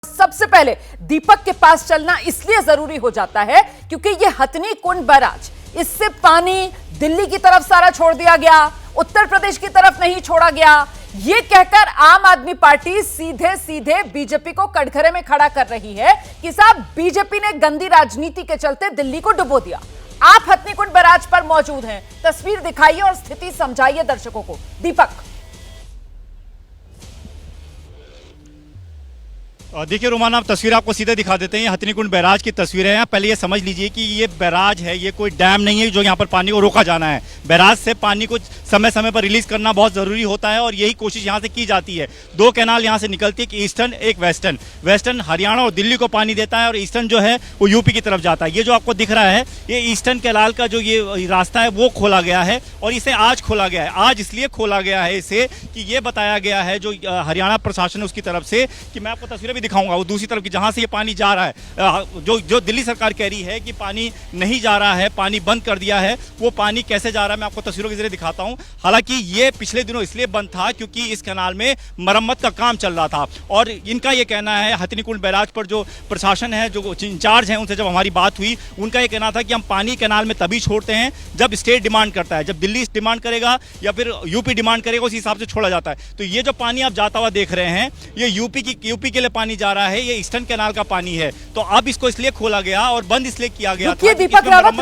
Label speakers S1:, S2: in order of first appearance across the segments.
S1: सबसे पहले दीपक के पास चलना इसलिए जरूरी हो जाता है क्योंकि ये हथनी कुंड बैराज, इससे पानी दिल्ली की तरफ सारा छोड़ दिया गया, उत्तर प्रदेश की तरफ नहीं छोड़ा गया। ये कहकर आम आदमी पार्टी सीधे सीधे बीजेपी को कटघरे में खड़ा कर रही है कि साहब बीजेपी ने गंदी राजनीति के चलते दिल्ली को डुबो दिया। आप हथनी कुंड बैराज पर मौजूद हैं, तस्वीर दिखाइए और स्थिति समझाइए दर्शकों को। दीपक,
S2: देखिए रोमाना, आप तस्वीर आपको सीधे दिखा देते हैं। हथनी कुंड बैराज की तस्वीरें हैं। पहले ये समझ लीजिए कि ये बैराज है, ये कोई डैम नहीं है जो यहाँ पर पानी को रोका जाना है। बैराज से पानी को समय समय पर रिलीज करना बहुत जरूरी होता है और यही कोशिश यहाँ से की जाती है। दो कैनाल यहाँ से निकलती है, एक ईस्टर्न एक वेस्टर्न। वेस्टर्न हरियाणा और दिल्ली को पानी देता है और ईस्टर्न जो है वो यूपी की तरफ जाता है। ये जो आपको दिख रहा है, ये ईस्टर्न कैनाल का जो ये रास्ता है वो खोला गया है और इसे आज खोला गया है। आज इसलिए खोला गया है इसे कि ये बताया गया है जो हरियाणा प्रशासन है उसकी तरफ से, कि मैं आपको तस्वीरें दिखाऊंगा वो दूसरी तरफ की जहां से ये पानी जा रहा है। जो दिल्ली सरकार कह रही है कि पानी नहीं जा रहा है, पानी बंद कर दिया है, वो पानी कैसे जा रहा है मैं आपको तस्वीरों के जरिए दिखाता हूं। हालांकि ये पिछले दिनों इसलिए बंद था क्योंकि इस कैनाल में मरम्मत का काम चल रहा था और इनका ये कहना है, हथनी कुंड बैराज पर जो प्रशासन है, जो इंचार्ज है, उनसे जब हमारी बात हुई, उनका ये कहना था कि हम पानी कैनाल में तभी छोड़ते हैं जब स्टेट डिमांड करता है, जब दिल्ली डिमांड करेगा या फिर यूपी डिमांड करेगा, उस हिसाब से छोड़ा जाता है। तो ये जो पानी आप जाता हुआ देख रहे हैं, ये यूपी के लिए पानी जा रहा है, ये ईस्टर्न कैनाल का पानी है। तो अब इसको इसलिए खोला गया और बंद इसलिए किया गया।
S1: रुकिए दीपक रावत,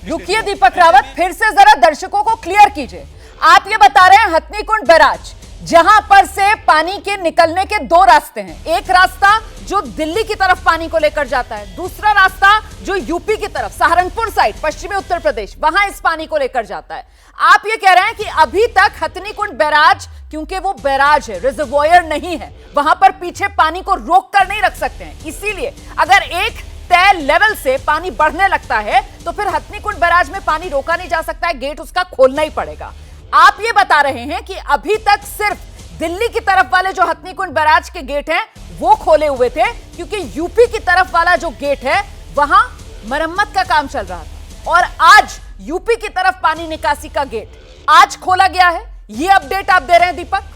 S1: रुकिए दीपक रावत, फिर से जरा दर्शकों को क्लियर कीजिए। आप ये बता रहे हैं हथनी कुंड बैराज, जहां पर से पानी के निकलने के दो रास्ते हैं। एक रास्ता जो दिल्ली की तरफ पानी को लेकर जाता है, दूसरा रास्ता जो यूपी की तरफ सहारनपुर साइड, पश्चिमी उत्तर प्रदेश, वहां इस पानी को लेकर जाता है। आप ये कह रहे हैं कि अभी तक हथनी कुंड बैराज, क्योंकि वो बैराज है, रिजर्वोयर नहीं है, वहां पर पीछे पानी को रोक कर नहीं रख सकते हैं। इसीलिए अगर एक तय लेवल से पानी बढ़ने लगता है तो फिर हथनी कुंड बैराज में पानी रोका नहीं जा सकता है, गेट उसका खोलना ही पड़ेगा। आप ये बता रहे हैं कि अभी तक सिर्फ दिल्ली की तरफ वाले जो हथनी कुंड बैराज के गेट हैं वो खोले हुए थे, क्योंकि यूपी की तरफ वाला जो गेट है वहां मरम्मत का काम चल रहा था और आज यूपी की तरफ पानी निकासी का गेट आज खोला गया है। ये अपडेट आप दे रहे हैं दीपक?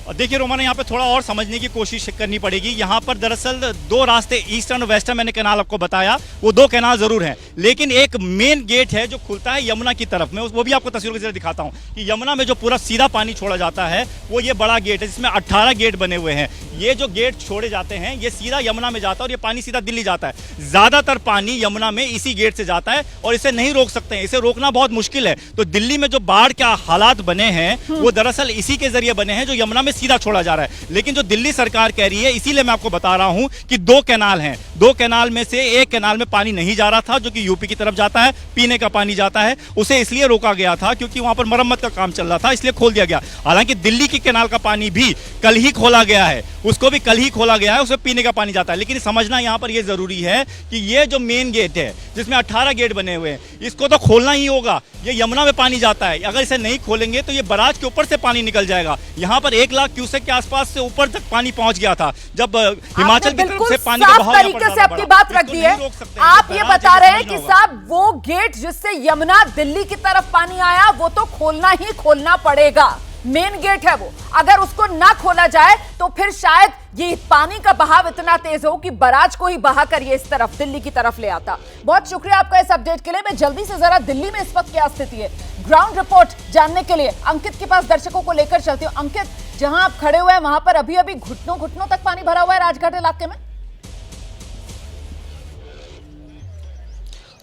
S2: देखिए रोमाना, यहाँ पे थोड़ा और समझने की कोशिश करनी पड़ेगी। यहाँ पर दरअसल दो रास्ते, ईस्टर्न और वेस्टर्न, मैंने कैनाल आपको बताया, वो दो कैनाल जरूर हैं, लेकिन एक मेन गेट है जो खुलता है यमुना की तरफ में। वो भी आपको तस्वीरों के जरिए दिखाता हूँ कि यमुना में जो पूरा सीधा पानी छोड़ा जाता है वो ये बड़ा गेट है, जिसमें 18 गेट बने हुए हैं। ये जो गेट छोड़े जाते हैं ये सीधा यमुना में जाता है और ये पानी सीधा दिल्ली जाता है। ज्यादातर पानी यमुना में इसी गेट से जाता है और इसे नहीं रोक सकते हैं, इसे रोकना बहुत मुश्किल है। तो दिल्ली में जो बाढ़ के हालात बने हैं वो दरअसल इसी के जरिए बने हैं, जो यमुना में सीधा छोड़ा जा रहा है। लेकिन जो दिल्ली सरकार कह रही है, इसीलिए मैं आपको बता रहा हूं कि दो कैनाल हैं, दो कैनाल में से एक कैनाल में पानी नहीं जा रहा था जो कि यूपी की तरफ जाता है, पीने का पानी जाता है, उसे इसलिए रोका गया था क्योंकि वहां पर मरम्मत का काम चल रहा था, इसलिए खोल दिया गया। हालांकि दिल्ली की कैनाल का पानी भी कल ही खोला गया है, उसको भी कल ही खोला गया है, उसमें पीने का पानी जाता है। लेकिन समझना यहां पर यह जरूरी है कि ये जो मेन गेट है जिसमें 18 गेट बने हुए हैं, इसको तो खोलना ही होगा। ये यमुना में पानी जाता है, अगर इसे नहीं खोलेंगे तो ये बैराज के ऊपर से पानी निकल जाएगा। यहां पर 1 लाख क्यूसेक के आसपास से ऊपर तक पानी पहुंच गया था जब हिमाचल की तरफ से पानी का बहाव
S1: तरीके से अपनी बात रख दी है। आप ये बता रहे हैं कि साहब वो गेट जिससे यमुना दिल्ली की तरफ पानी आया वो तो खोलना ही खोलना पड़ेगा, मेन गेट है वो। अगर उसको ना खोला जाए तो फिर शायद ये पानी का बहाव इतना तेज हो कि बैराज को ही बहाकर ये इस तरफ दिल्ली की तरफ ले आता। बहुत शुक्रिया आपका इस अपडेट के लिए। मैं जल्दी से जरा दिल्ली में इस वक्त क्या स्थिति है, ग्राउंड रिपोर्ट जानने के लिए अंकित के पास दर्शकों को लेकर चलती हूँ। अंकित, जहां आप खड़े हुए हैं वहां पर अभी अभी घुटनों तक पानी भरा हुआ है राजघाट इलाके में।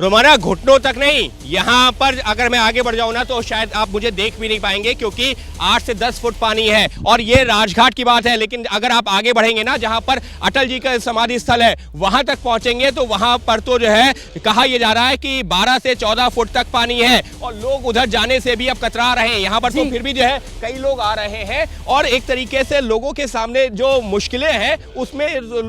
S3: रोमाना, घुटनों तक नहीं, यहाँ पर अगर मैं आगे बढ़ जाऊँ ना तो शायद आप मुझे देख भी नहीं पाएंगे क्योंकि 8 से 10 फुट पानी है और ये राजघाट की बात है। लेकिन अगर आप आगे बढ़ेंगे ना, जहाँ पर अटल जी का समाधि स्थल है, वहां तक पहुंचेंगे तो वहां पर तो जो है कहा यह जा रहा है कि 12 से 14 फुट तक पानी है और लोग उधर जाने से भी अब कतरा रहे हैं। यहाँ पर तो फिर भी जो है कई लोग आ रहे हैं और एक तरीके से लोगों के सामने जो मुश्किलें हैं उसमें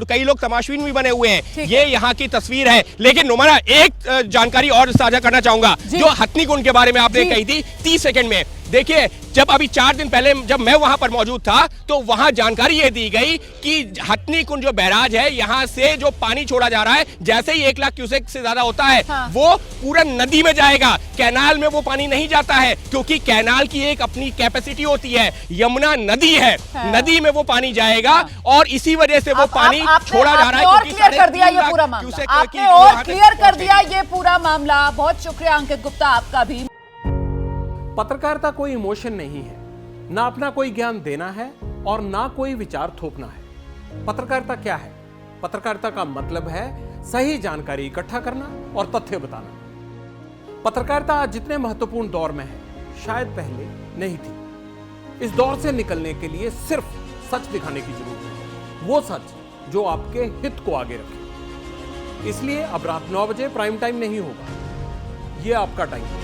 S3: कई लोग तमाशबीन भी बने हुए हैं। ये यहाँ की तस्वीर है। लेकिन रोमाना, एक जानकारी और साझा करना चाहूंगा जो हथनी कुंड के बारे में आपने कही थी 30 सेकंड में। देखिए, जब अभी 4 दिन पहले जब मैं वहां पर मौजूद था तो वहां जानकारी यह दी गई कि हथनी कुंड जो बैराज है, यहां से जो पानी छोड़ा जा रहा है, जैसे ही 1 लाख क्यूसेक से ज्यादा होता है,
S1: हाँ।
S3: वो पूरा नदी में जाएगा। कैनाल में वो पानी नहीं जाता है, क्योंकि कैनाल की एक अपनी कैपेसिटी होती है। यमुना नदी है,
S1: हाँ।
S3: नदी में वो पानी जाएगा और इसी वजह से वो पानी
S1: आपने
S3: छोड़ा जा रहा है।
S1: और
S3: क्योंकि
S1: क्लियर कर दिया
S3: 3.5
S1: ये
S3: लाख
S1: पूरा मामला,
S3: क्यूसेक
S1: आपने
S3: की
S1: और
S3: वहां तक
S1: क्लियर कर
S3: पहुंचेगी।
S1: दिया ये पूरा मामला। बहुत शुक्रिया अंकित गुप्ता आपका भी।
S4: पत्रकारिता कोई इमोशन नहीं है, ना अपना कोई ज्ञान देना है और ना कोई विचार थोपना है। पत्रकारिता क्या है? पत्रकारिता का मतलब है सही जानकारी इकट्ठा करना और तथ्य बताना। पत्रकारिता आज जितने महत्वपूर्ण दौर में है, शायद पहले नहीं थी। इस दौर से निकलने के लिए सिर्फ सच दिखाने की जरूरत है, वो सच जो आपके हित को आगे रखे। इसलिए अब रात 9 बजे प्राइम टाइम नहीं होगा, ये आपका टाइम है।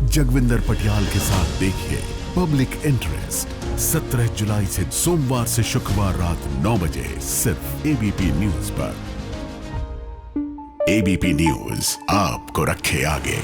S5: जगविंदर पटियाल के साथ देखिए पब्लिक इंटरेस्ट 17 जुलाई से सोमवार से शुक्रवार रात 9 बजे सिर्फ एबीपी न्यूज पर। एबीपी न्यूज आपको रखे आगे।